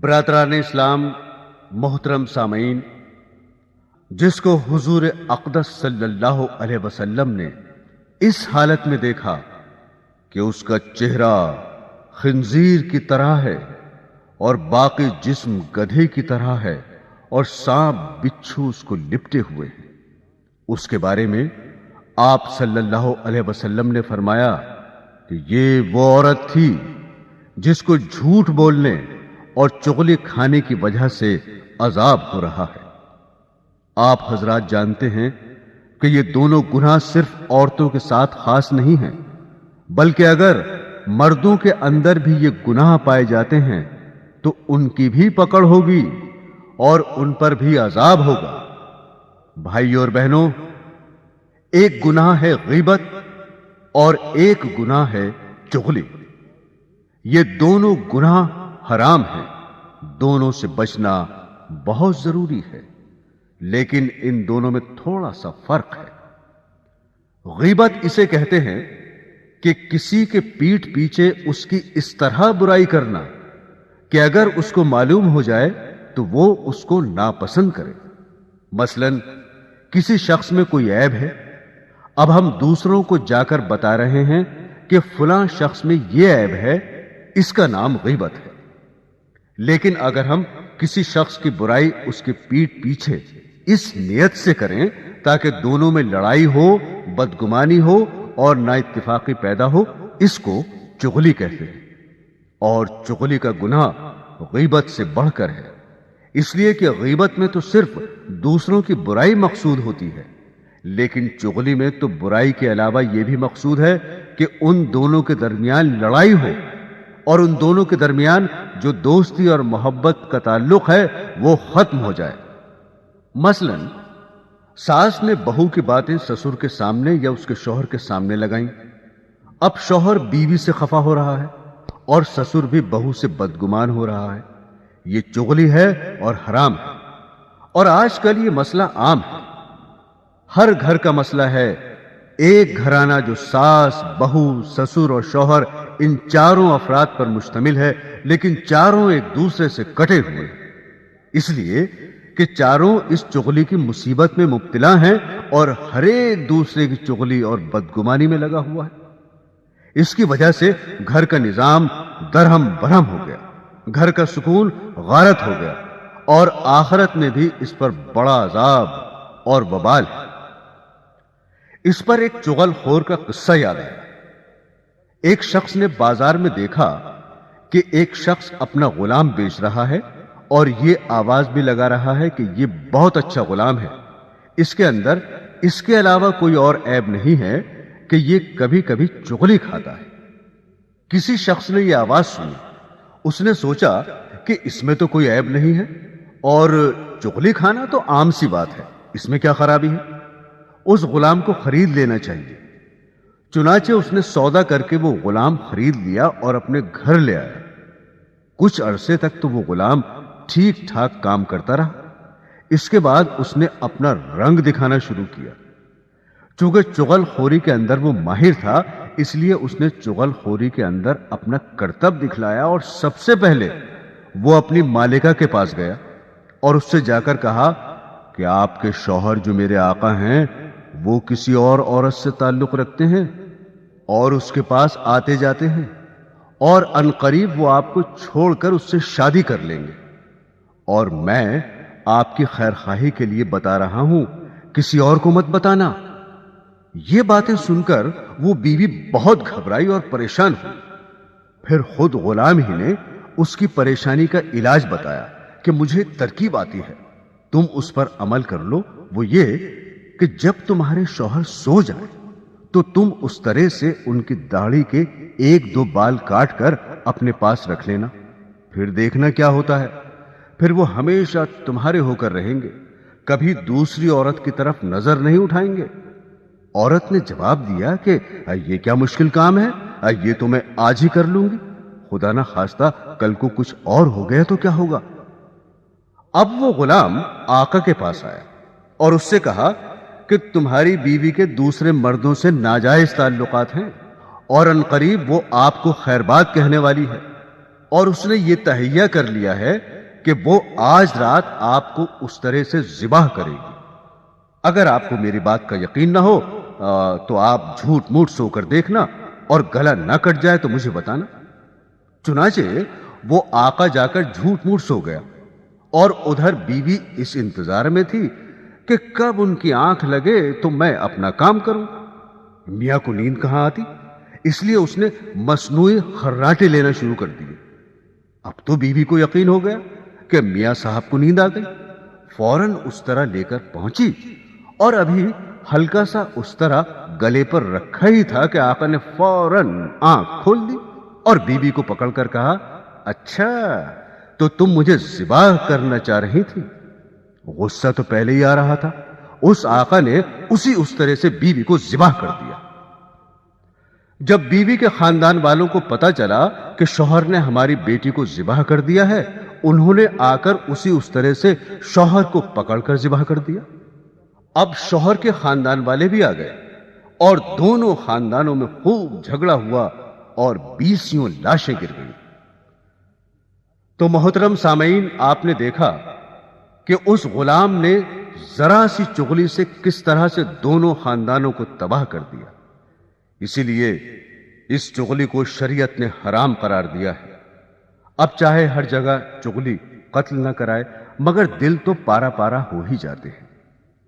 برادران اسلام، محترم سامعین، جس کو حضور اقدس صلی اللہ علیہ وسلم نے اس حالت میں دیکھا کہ اس کا چہرہ خنزیر کی طرح ہے اور باقی جسم گدھے کی طرح ہے اور سانپ بچھو اس کو لپٹے ہوئے ہیں، اس کے بارے میں آپ صلی اللہ علیہ وسلم نے فرمایا کہ یہ وہ عورت تھی جس کو جھوٹ بولنے اور چغلی کھانے کی وجہ سے عذاب ہو رہا ہے۔ آپ حضرات جانتے ہیں کہ یہ دونوں گناہ صرف عورتوں کے ساتھ خاص نہیں ہیں، بلکہ اگر مردوں کے اندر بھی یہ گناہ پائے جاتے ہیں تو ان کی بھی پکڑ ہوگی اور ان پر بھی عذاب ہوگا۔ بھائیو اور بہنوں، ایک گناہ ہے غیبت اور ایک گناہ ہے چغلی۔ یہ دونوں گناہ حرام ہیں، دونوں سے بچنا بہت ضروری ہے، لیکن ان دونوں میں تھوڑا سا فرق ہے۔ غیبت اسے کہتے ہیں کہ کسی کے پیٹھ پیچھے اس کی اس طرح برائی کرنا کہ اگر اس کو معلوم ہو جائے تو وہ اس کو ناپسند کرے۔ مثلا کسی شخص میں کوئی عیب ہے، اب ہم دوسروں کو جا کر بتا رہے ہیں کہ فلاں شخص میں یہ عیب ہے، اس کا نام غیبت ہے۔ لیکن اگر ہم کسی شخص کی برائی اس کے پیٹھ پیچھے اس نیت سے کریں تاکہ دونوں میں لڑائی ہو، بدگمانی ہو اور نا اتفاقی پیدا ہو، اس کو چغلی کہتے ہیں۔ اور چغلی کا گناہ غیبت سے بڑھ کر ہے، اس لیے کہ غیبت میں تو صرف دوسروں کی برائی مقصود ہوتی ہے، لیکن چغلی میں تو برائی کے علاوہ یہ بھی مقصود ہے کہ ان دونوں کے درمیان لڑائی ہو اور ان دونوں کے درمیان جو دوستی اور محبت کا تعلق ہے وہ ختم ہو جائے۔ مثلا ساس نے بہو کی باتیں سسر کے سامنے یا اس کے شوہر کے سامنے لگائیں، اب شوہر بیوی سے خفا ہو رہا ہے اور سسر بھی بہو سے بدگمان ہو رہا ہے، یہ چغلی ہے اور حرام ہے۔ اور آج کل یہ مسئلہ عام ہے، ہر گھر کا مسئلہ ہے۔ ایک گھرانہ جو ساس، بہو، سسر اور شوہر ان چاروں افراد پر مشتمل ہے، لیکن چاروں ایک دوسرے سے کٹے ہوئے ہیں، اس لیے کہ چاروں اس چغلی کی مصیبت میں مبتلا ہیں اور ہر ایک دوسرے کی چغلی اور بدگمانی میں لگا ہوا ہے۔ اس کی وجہ سے گھر کا نظام درہم برہم ہو گیا، گھر کا سکون غارت ہو گیا اور آخرت میں بھی اس پر بڑا عذاب اور وبال ہے۔ اس پر ایک چغل خور کا قصہ یاد ہے۔ ایک شخص نے بازار میں دیکھا کہ ایک شخص اپنا غلام بیچ رہا ہے اور یہ آواز بھی لگا رہا ہے کہ یہ بہت اچھا غلام ہے، اس کے اندر اس کے علاوہ کوئی اور عیب نہیں ہے کہ یہ کبھی کبھی چغلی کھاتا ہے۔ کسی شخص نے یہ آواز سنی، اس نے سوچا کہ اس میں تو کوئی عیب نہیں ہے اور چغلی کھانا تو عام سی بات ہے، اس میں کیا خرابی ہے، اس غلام کو خرید لینا چاہیے۔ چنانچہ اس نے سودا کر کے وہ غلام خرید لیا اور اپنے گھر لے آیا۔ کچھ عرصے تک تو وہ غلام ٹھیک ٹھاک کام کرتا رہا، اس کے بعد اس نے اپنا رنگ دکھانا شروع کیا۔ چونکہ چغل خوری کے اندر وہ ماہر تھا، اس لیے اس نے چغل خوری کے اندر اپنا کرتب دکھلایا اور سب سے پہلے وہ اپنی مالکہ کے پاس گیا اور اس سے جا کر کہا کہ آپ کے شوہر جو میرے آقا ہیں وہ کسی اور عورت سے تعلق رکھتے ہیں اور اس کے پاس آتے جاتے ہیں، اور عنقریب وہ آپ کو چھوڑ کر اس سے شادی کر لیں گے، اور میں آپ کی خیر خواہی کے لیے بتا رہا ہوں، کسی اور کو مت بتانا۔ یہ باتیں سن کر وہ بیوی بہت گھبرائی اور پریشان ہوئی۔ پھر خود غلام ہی نے اس کی پریشانی کا علاج بتایا کہ مجھے ترکیب آتی ہے، تم اس پر عمل کر لو۔ وہ یہ کہ جب تمہارے شوہر سو جائیں تو تم اس طرح سے ان کی داڑھی کے ایک دو بال کاٹ کر اپنے پاس رکھ لینا، پھر دیکھنا کیا ہوتا ہے، پھر وہ ہمیشہ تمہارے ہو کر رہیں گے، کبھی دوسری عورت کی طرف نظر نہیں اٹھائیں گے۔ عورت نے جواب دیا کہ یہ کیا مشکل کام ہے، یہ تو میں آج ہی کر لوں گی، خدا نہ خواستہ کل کو کچھ اور ہو گیا تو کیا ہوگا۔ اب وہ غلام آقا کے پاس آیا اور اس سے کہا کہ تمہاری بیوی کے دوسرے مردوں سے ناجائز تعلقات ہیں اور عنقریب وہ آپ کو خیر بات کہنے والی ہے، اور اس نے یہ تہیہ کر لیا ہے کہ وہ آج رات آپ کو اس طرح سے ذبح کرے گی۔ اگر آپ کو میری بات کا یقین نہ ہو تو آپ جھوٹ موٹ سو کر دیکھنا، اور گلا نہ کٹ جائے تو مجھے بتانا۔ چنانچہ وہ آقا جا کر جھوٹ موٹ سو گیا، اور ادھر بیوی اس انتظار میں تھی کہ کب ان کی آنکھ لگے تو میں اپنا کام کروں۔ میاں کو نیند کہاں آتی، اس لیے اس نے مصنوعی خراٹے لینا شروع کر دیے۔ اب تو بیوی کو یقین ہو گیا کہ میاں صاحب کو نیند آ گئی، فوراً اس طرح لے کر پہنچی، اور ابھی ہلکا سا اس طرح گلے پر رکھا ہی تھا کہ آقا نے فوراً آنکھ کھول دی اور بیوی کو پکڑ کر کہا، اچھا تو تم مجھے ذبح کرنا چاہ رہی تھی۔ غصہ تو پہلے ہی آ رہا تھا، اس آقا نے اس طرح سے بیوی کو ذبح کر دیا۔ جب بیوی کے خاندان والوں کو پتا چلا کہ شوہر نے ہماری بیٹی کو ذبح کر دیا ہے، انہوں نے آ کر اس طرح سے شوہر کو پکڑ کر ذبح کر دیا۔ اب شوہر کے خاندان والے بھی آ گئے، اور دونوں خاندانوں میں خوب جھگڑا ہوا اور 20 لاشیں گر گئیں۔ تو محترم سامعین، آپ نے دیکھا کہ اس غلام نے ذرا سی چغلی سے کس طرح سے دونوں خاندانوں کو تباہ کر دیا۔ اسی لیے اس چغلی کو شریعت نے حرام قرار دیا ہے۔ اب چاہے ہر جگہ چغلی قتل نہ کرائے، مگر دل تو پارا پارا ہو ہی جاتے ہیں۔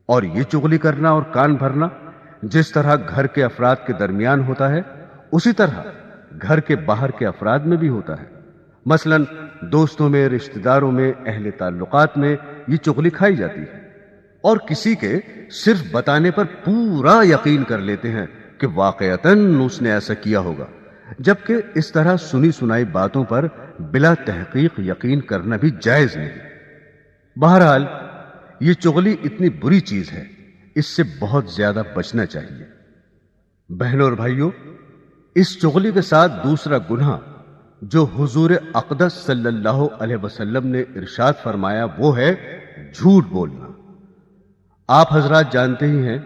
اور یہ چغلی کرنا اور کان بھرنا جس طرح گھر کے افراد کے درمیان ہوتا ہے، اسی طرح گھر کے باہر کے افراد میں بھی ہوتا ہے۔ مثلا دوستوں میں، رشتہ داروں میں، اہل تعلقات میں یہ چغلی کھائی جاتی ہے، اور کسی کے صرف بتانے پر پورا یقین کر لیتے ہیں کہ واقعتاً اس نے ایسا کیا ہوگا، جبکہ اس طرح سنی سنائی باتوں پر بلا تحقیق یقین کرنا بھی جائز نہیں۔ بہرحال یہ چغلی اتنی بری چیز ہے، اس سے بہت زیادہ بچنا چاہیے۔ بہنوں اور بھائیوں، اس چغلی کے ساتھ دوسرا گناہ جو حضور اقدس صلی اللہ علیہ وسلم نے ارشاد فرمایا وہ ہے جھوٹ بولنا۔ آپ حضرات جانتے ہی ہیں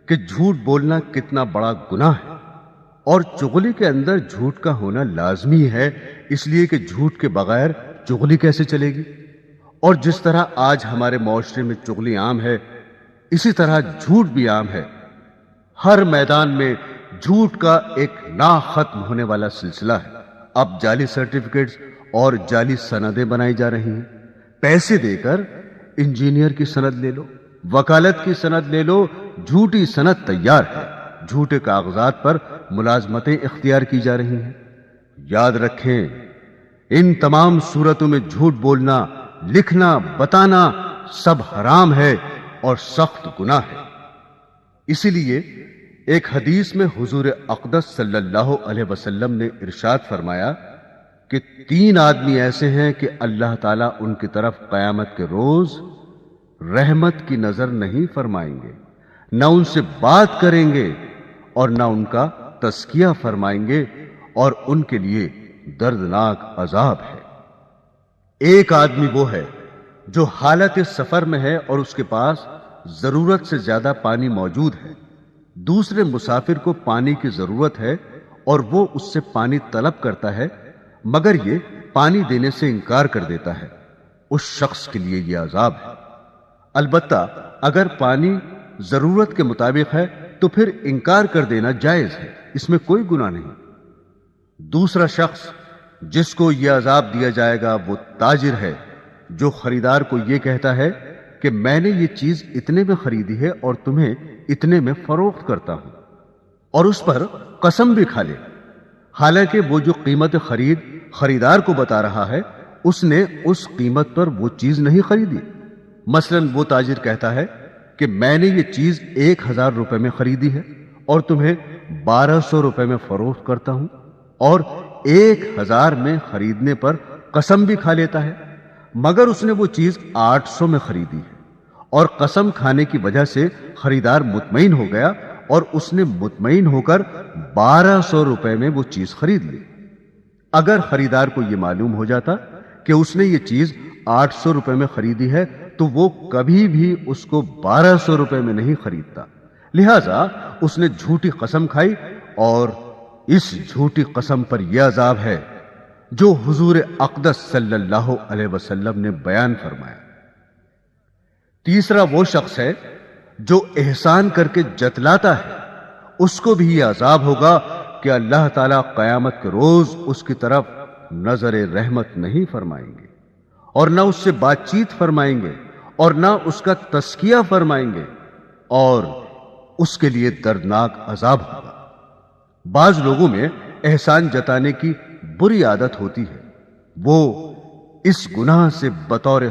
کہ جھوٹ بولنا کتنا بڑا گناہ ہے، اور چغلی کے اندر جھوٹ کا ہونا لازمی ہے، اس لیے کہ جھوٹ کے بغیر چغلی کیسے چلے گی۔ اور جس طرح آج ہمارے معاشرے میں چغلی عام ہے، اسی طرح جھوٹ بھی عام ہے۔ ہر میدان میں جھوٹ کا ایک نا ختم ہونے والا سلسلہ ہے۔ اب جعلی سرٹیفکیٹس اور جعلی سندیں بنائی جا رہی ہیں۔ پیسے دے کر انجینئر کی سند لے لو، وکالت کی سند لے لو، جھوٹی سند تیار ہے۔ جھوٹے کاغذات پر ملازمتیں اختیار کی جا رہی ہیں۔ یاد رکھیں، ان تمام صورتوں میں جھوٹ بولنا، لکھنا، بتانا سب حرام ہے اور سخت گناہ ہے۔ اسی لیے ایک حدیث میں حضور اقدس صلی اللہ علیہ وسلم نے ارشاد فرمایا کہ 3 آدمی ایسے ہیں کہ اللہ تعالیٰ ان کی طرف قیامت کے روز رحمت کی نظر نہیں فرمائیں گے، نہ ان سے بات کریں گے اور نہ ان کا تزکیہ فرمائیں گے، اور ان کے لیے دردناک عذاب ہے۔ ایک آدمی وہ ہے جو حالت سفر میں ہے اور اس کے پاس ضرورت سے زیادہ پانی موجود ہے۔ دوسرے مسافر کو پانی کی ضرورت ہے اور وہ اس سے پانی طلب کرتا ہے، مگر یہ پانی دینے سے انکار کر دیتا ہے۔ اس شخص کے لیے یہ عذاب ہے۔ البتہ اگر پانی ضرورت کے مطابق ہے تو پھر انکار کر دینا جائز ہے، اس میں کوئی گناہ نہیں۔ دوسرا شخص جس کو یہ عذاب دیا جائے گا وہ تاجر ہے، جو خریدار کو یہ کہتا ہے کہ میں نے یہ چیز اتنے میں خریدی ہے اور تمہیں اتنے میں فروخت کرتا ہوں، اور اس پر قسم بھی کھا لے، حالانکہ وہ جو قیمت خرید خریدار کو بتا رہا ہے اس نے اس قیمت پر وہ چیز نہیں خریدی۔ مثلا وہ تاجر کہتا ہے کہ میں نے یہ چیز 1000 روپے میں خریدی ہے اور تمہیں 1200 روپے میں فروخت کرتا ہوں، اور 1000 میں خریدنے پر قسم بھی کھا لیتا ہے، مگر اس نے وہ چیز 800 میں خریدی ہے، اور قسم کھانے کی وجہ سے خریدار مطمئن ہو گیا اور اس نے مطمئن ہو کر 1200 روپے میں وہ چیز خرید لی۔ اگر خریدار کو یہ معلوم ہو جاتا کہ اس نے یہ چیز 800 روپے میں خریدی ہے تو وہ کبھی بھی اس کو 1200 روپے میں نہیں خریدتا، لہذا اس نے جھوٹی قسم کھائی، اور اس جھوٹی قسم پر یہ عذاب ہے۔ جو حضور اقدس صلی اللہ علیہ وسلم نے بیان فرمایا۔ تیسرا وہ شخص ہے جو احسان کر کے جتلاتا ہے، اس کو بھی یہ عذاب ہوگا کہ اللہ تعالیٰ قیامت کے روز اس کی طرف نظر رحمت نہیں فرمائیں گے، اور نہ اس سے بات چیت فرمائیں گے، اور نہ اس کا تزکیہ فرمائیں گے، اور اس کے لیے دردناک عذاب ہوگا۔ بعض لوگوں میں احسان جتانے کی بری عادت ہوتی ہے، وہ اس گناہ سے بطور